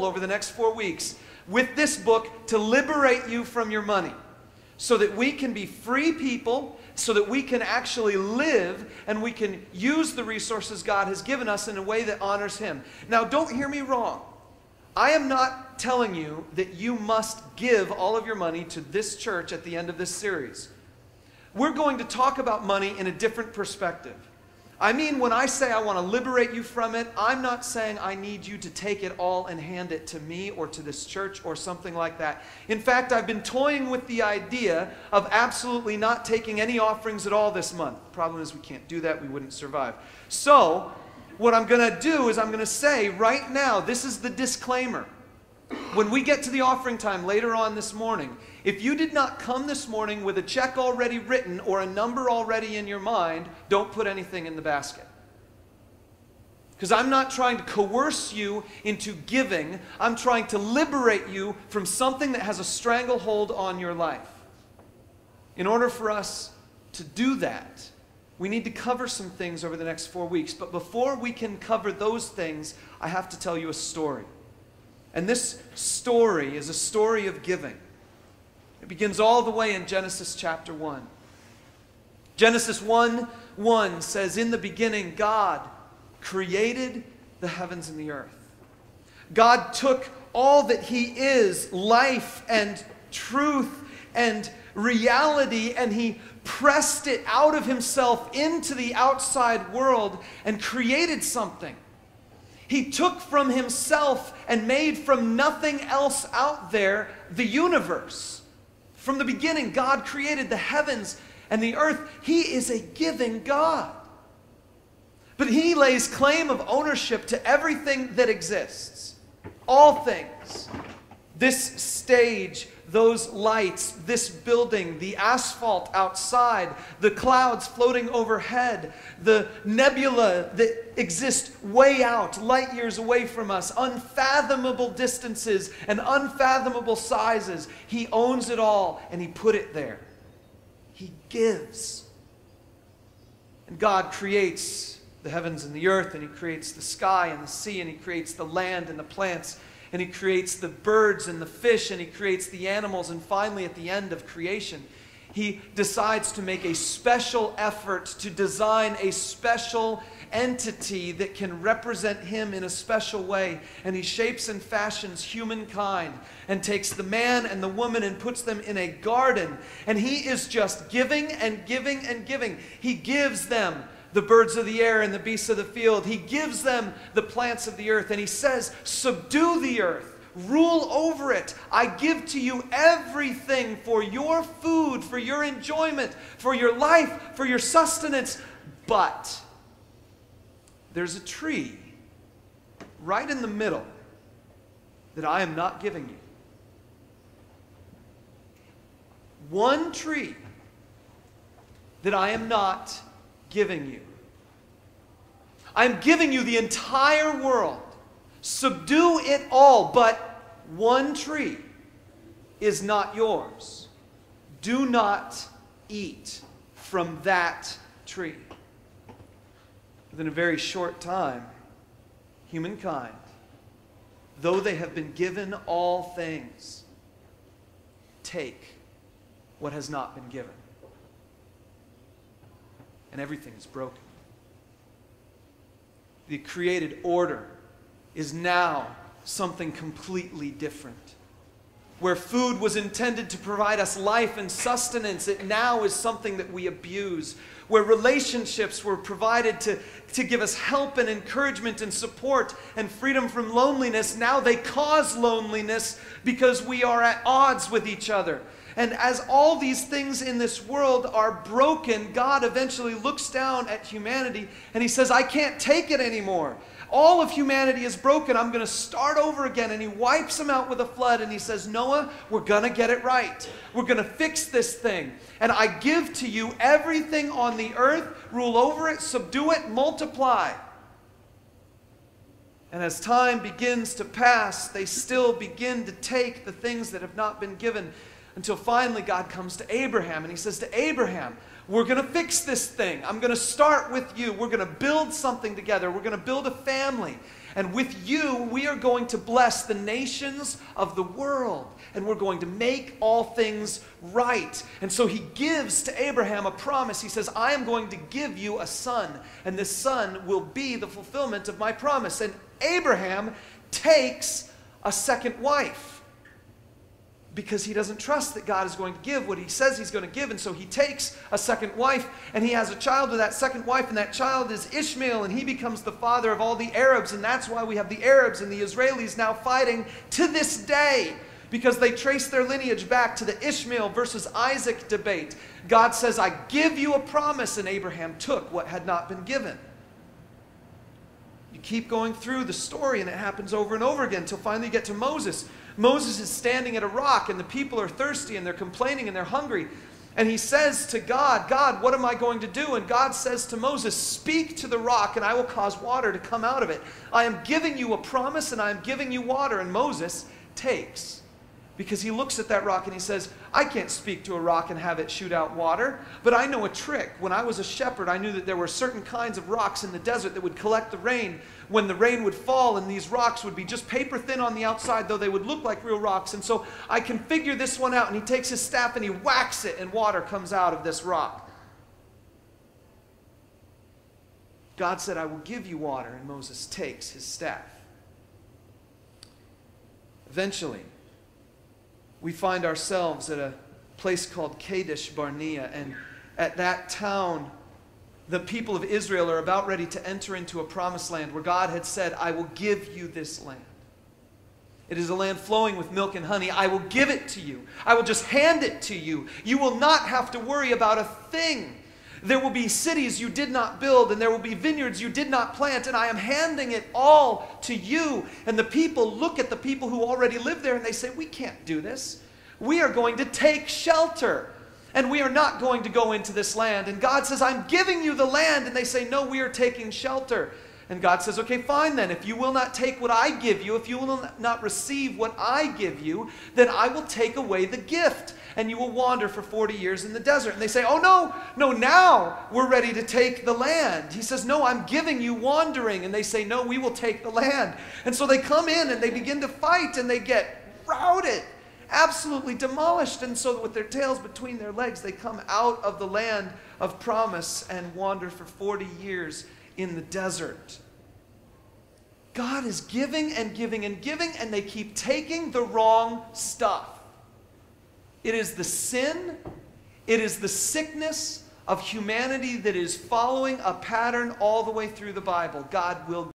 over the next 4 weeks with this book to liberate you from your money so that we can be free people, so that we can actually live and we can use the resources God has given us in a way that honors Him. Now, don't hear me wrong. I am not telling you that you must give all of your money to this church at the end of this series. We're going to talk about money in a different perspective. I mean, when I say I want to liberate you from it, I'm not saying I need you to take it all and hand it to me or to this church or something like that. In fact, I've been toying with the idea of absolutely not taking any offerings at all this month. The problem is we can't do that. We wouldn't survive. So what I'm going to do is I'm going to say right now, this is the disclaimer. When we get to the offering time later on this morning, if you did not come this morning with a check already written or a number already in your mind, don't put anything in the basket. Because I'm not trying to coerce you into giving. I'm trying to liberate you from something that has a stranglehold on your life. In order for us to do that, we need to cover some things over the next 4 weeks. But before we can cover those things, I have to tell you a story. And this story is a story of giving. It begins all the way in Genesis chapter 1. Genesis 1:1 says, "In the beginning, God created the heavens and the earth." God took all that He is, life and truth and reality, and He pressed it out of Himself into the outside world and created something. He took from Himself and made from nothing else out there the universe. From the beginning, God created the heavens and the earth. He is a giving God. But He lays claim of ownership to everything that exists. All things. This stage, those lights, this building, the asphalt outside, the clouds floating overhead, the nebula that exist way out, light years away from us, unfathomable distances and unfathomable sizes. He owns it all, and He put it there. He gives. And God creates the heavens and the earth, and He creates the sky and the sea, and He creates the land and the plants, and He creates the birds and the fish, and He creates the animals. And finally, at the end of creation, He decides to make a special effort to design a special entity that can represent Him in a special way. And He shapes and fashions humankind and takes the man and the woman and puts them in a garden. And He is just giving and giving and giving. He gives them the birds of the air and the beasts of the field. He gives them the plants of the earth. And He says, subdue the earth, rule over it. I give to you everything for your food, for your enjoyment, for your life, for your sustenance. But there's a tree right in the middle that I am not giving you. One tree that I am not giving you. I'm giving you the entire world. Subdue it all, but one tree is not yours. Do not eat from that tree. Within a very short time, humankind, though they have been given all things, take what has not been given. And everything is broken. The created order is now something completely different. Where food was intended to provide us life and sustenance, it now is something that we abuse. Where relationships were provided to give us help and encouragement and support and freedom from loneliness, now they cause loneliness because we are at odds with each other. And as all these things in this world are broken, God eventually looks down at humanity and He says, I can't take it anymore. All of humanity is broken. I'm going to start over again. And He wipes them out with a flood. And He says, Noah, we're going to get it right. We're going to fix this thing. And I give to you everything on the earth. Rule over it, subdue it, multiply. And as time begins to pass, they still begin to take the things that have not been given. Until finally God comes to Abraham and He says to Abraham, we're going to fix this thing. I'm going to start with you. We're going to build something together. We're going to build a family. And with you, we are going to bless the nations of the world. And we're going to make all things right. And so he gives to Abraham a promise. He says, I am going to give you a son. And this son will be the fulfillment of my promise. And Abraham takes a second wife, because he doesn't trust that God is going to give what he says he's going to give. And so he takes a second wife, and he has a child with that second wife, and that child is Ishmael, and he becomes the father of all the Arabs. And that's why we have the Arabs and the Israelis now fighting to this day, because they trace their lineage back to the Ishmael versus Isaac debate. God says, I give you a promise, and Abraham took what had not been given. You keep going through the story, and it happens over and over again until finally you get to Moses. Moses is standing at a rock, and the people are thirsty, and they're complaining, and they're hungry. And he says to God, God, what am I going to do? And God says to Moses, speak to the rock, and I will cause water to come out of it. I am giving you a promise, and I am giving you water. And Moses takes, because he looks at that rock and he says, I can't speak to a rock and have it shoot out water, but I know a trick. When I was a shepherd, I knew that there were certain kinds of rocks in the desert that would collect the rain when the rain would fall, and these rocks would be just paper thin on the outside, though they would look like real rocks. And so I can figure this one out. And he takes his staff and he whacks it, and water comes out of this rock. God said, I will give you water, and Moses takes his staff. Eventually, we find ourselves at a place called Kadesh Barnea, and at that town, the people of Israel are about ready to enter into a promised land where God had said, I will give you this land. It is a land flowing with milk and honey. I will give it to you. I will just hand it to you. You will not have to worry about a thing. There will be cities you did not build, and there will be vineyards you did not plant, and I am handing it all to you. And the people look at the people who already live there, and they say, we can't do this. We are going to take shelter, and we are not going to go into this land. And God says, I'm giving you the land. And they say, no, we are taking shelter. And God says, okay, fine then. If you will not take what I give you, if you will not receive what I give you, then I will take away the gift, and you will wander for 40 years in the desert. And they say, oh no, now we're ready to take the land. He says, no, I'm giving you wandering. And they say, no, we will take the land. And so they come in and they begin to fight, and they get routed, absolutely demolished. And so with their tails between their legs, they come out of the land of promise and wander for 40 years in the desert. God is giving and giving and giving, and they keep taking the wrong stuff. It is the sin, it is the sickness of humanity that is following a pattern all the way through the Bible. God will